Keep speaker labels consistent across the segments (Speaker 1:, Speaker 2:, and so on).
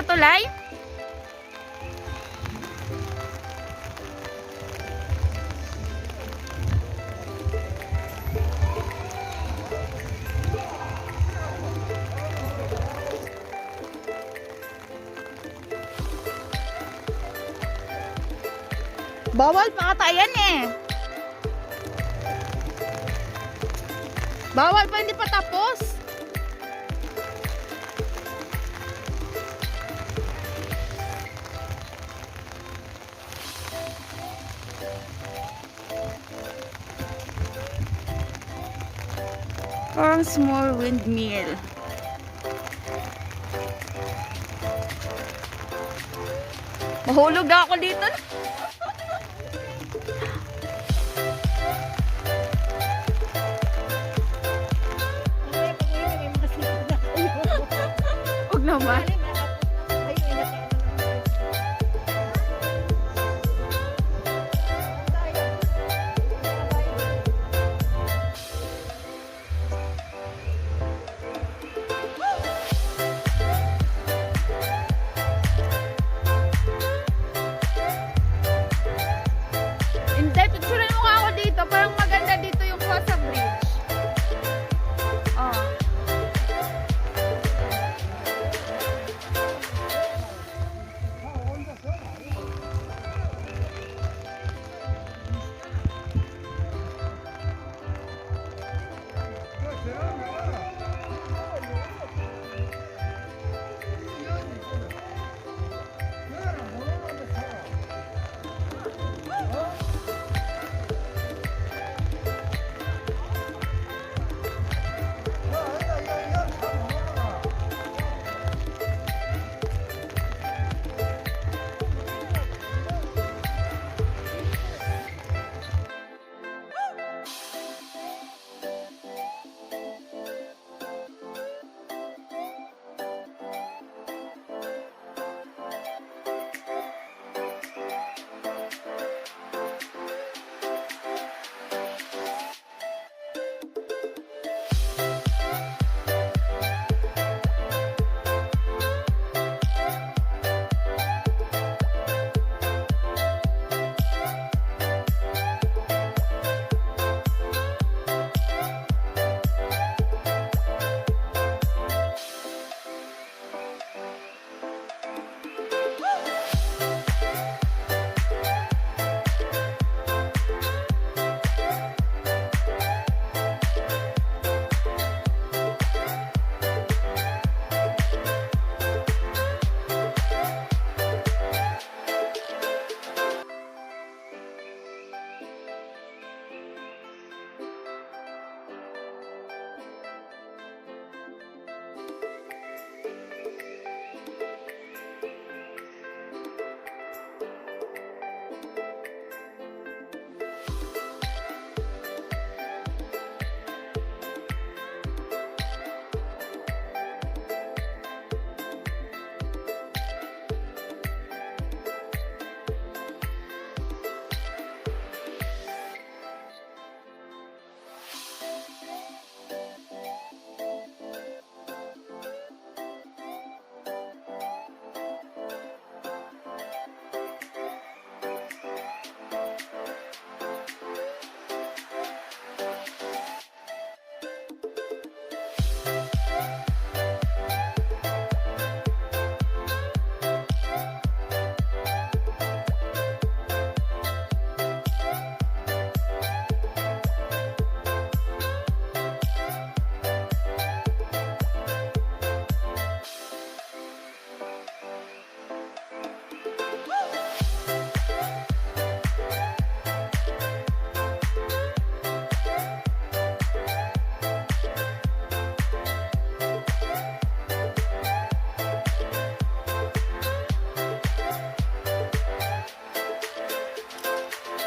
Speaker 1: tulay? Bawal pakatayan eh. Bawal pa, hindi pa tapos. Parang small windmill. Mahulog na ako dito. Huwag naman. Hindi, picturean mo nga ako dito. Parang maganda dito yung Plaza Bridge. Oh.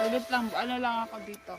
Speaker 1: Ulit lang, ano lang ako dito.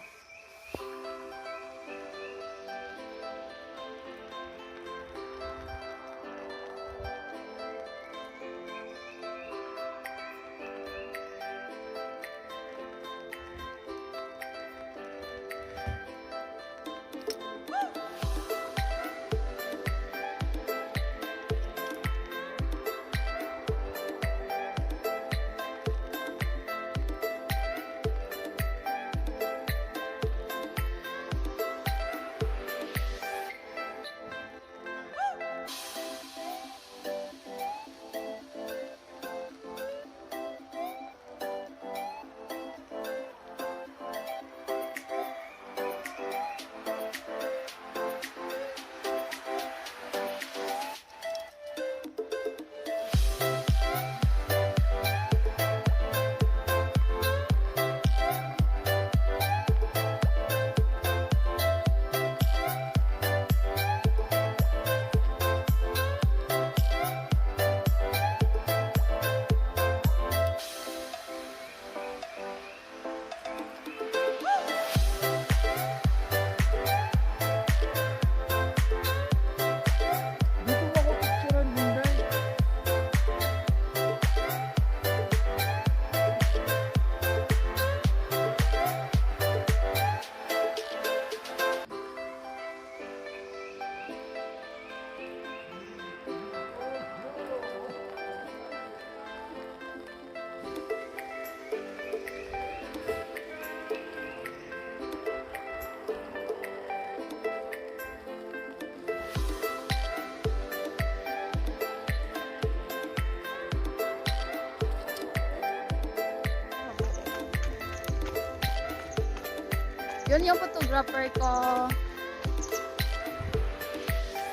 Speaker 1: Yun yung photographer ko.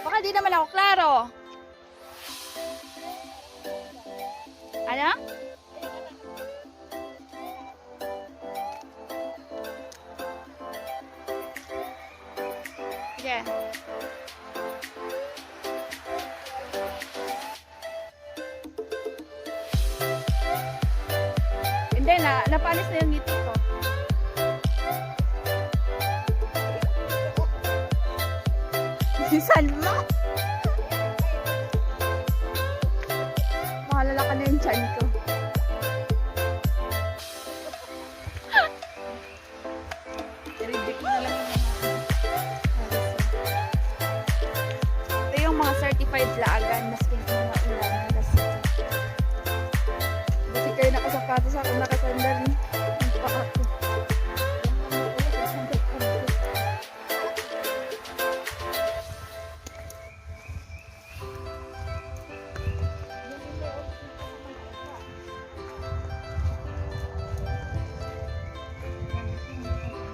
Speaker 1: Baka di naman ako klaro. Ano? Sige. Hindi na, napanis na yung ngiti ko. Si Salma. Mahalala ka na yung tiyan ko. I-redeem na lang yung ito yung mga certified laagan. Masking mga ulan. Kasi kayo nakasapatos ako nakasandal. Ang paa ko.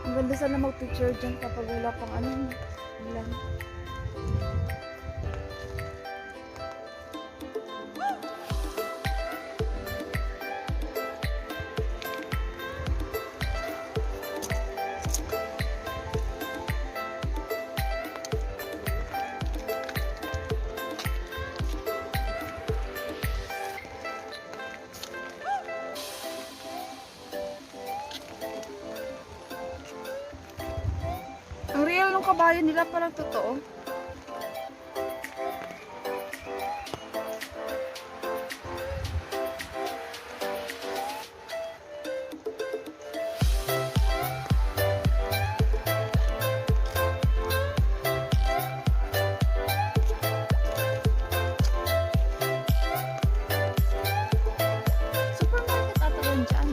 Speaker 1: Ang ganda sana mag-picture dyan kapag wala pang ano. Ulan. Ang real ng kabayo nila parang totoo. Supermarket ata yan dyan.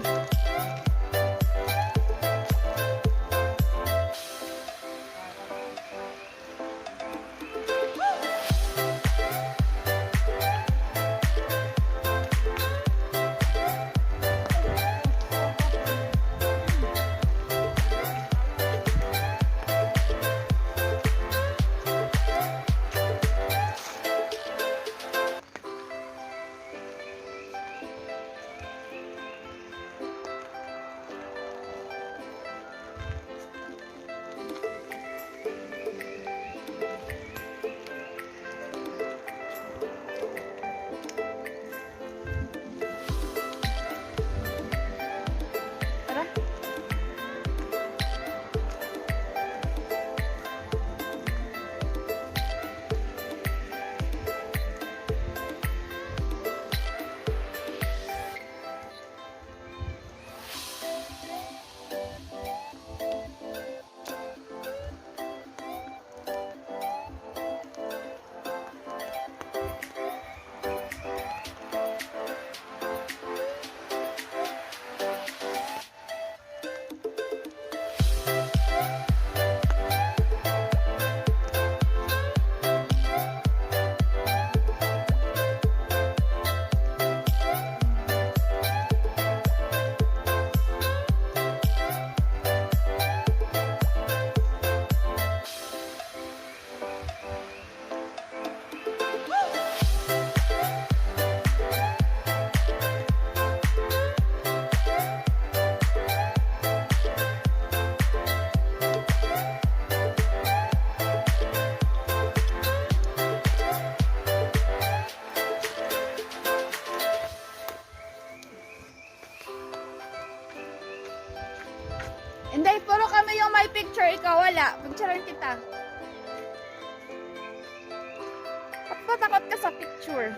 Speaker 1: Tara. Hindi, puro kami yung may picture. Ikaw wala. Picturean kita. Ba't ba takot ka sa picture?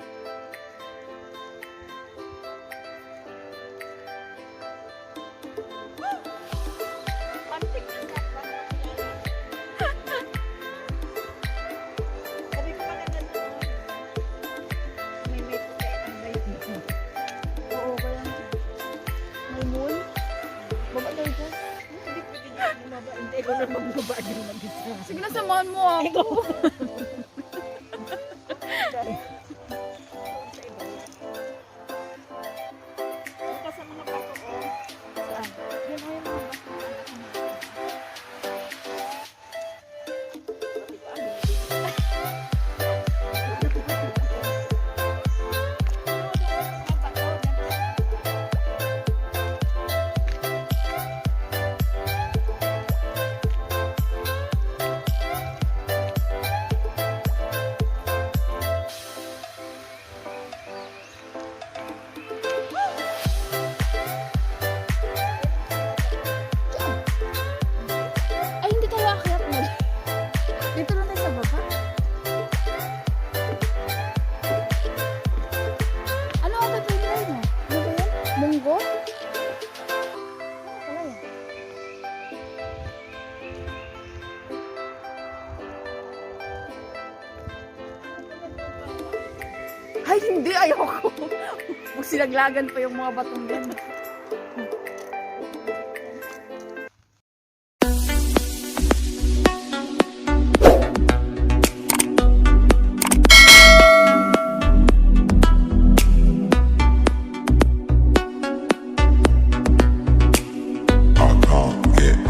Speaker 1: Oo, kaya may moon. Baba tayo dyan.
Speaker 2: Hindi ko na magbaba din mag-isa.
Speaker 1: Sige na, samahan mo ako.
Speaker 2: Bukas sa mga bato, oh.
Speaker 1: Saan?
Speaker 2: Yan o yung mga bato.
Speaker 1: Ay, hindi. Ayoko. Magsilaglagan pa yung mga batong yan.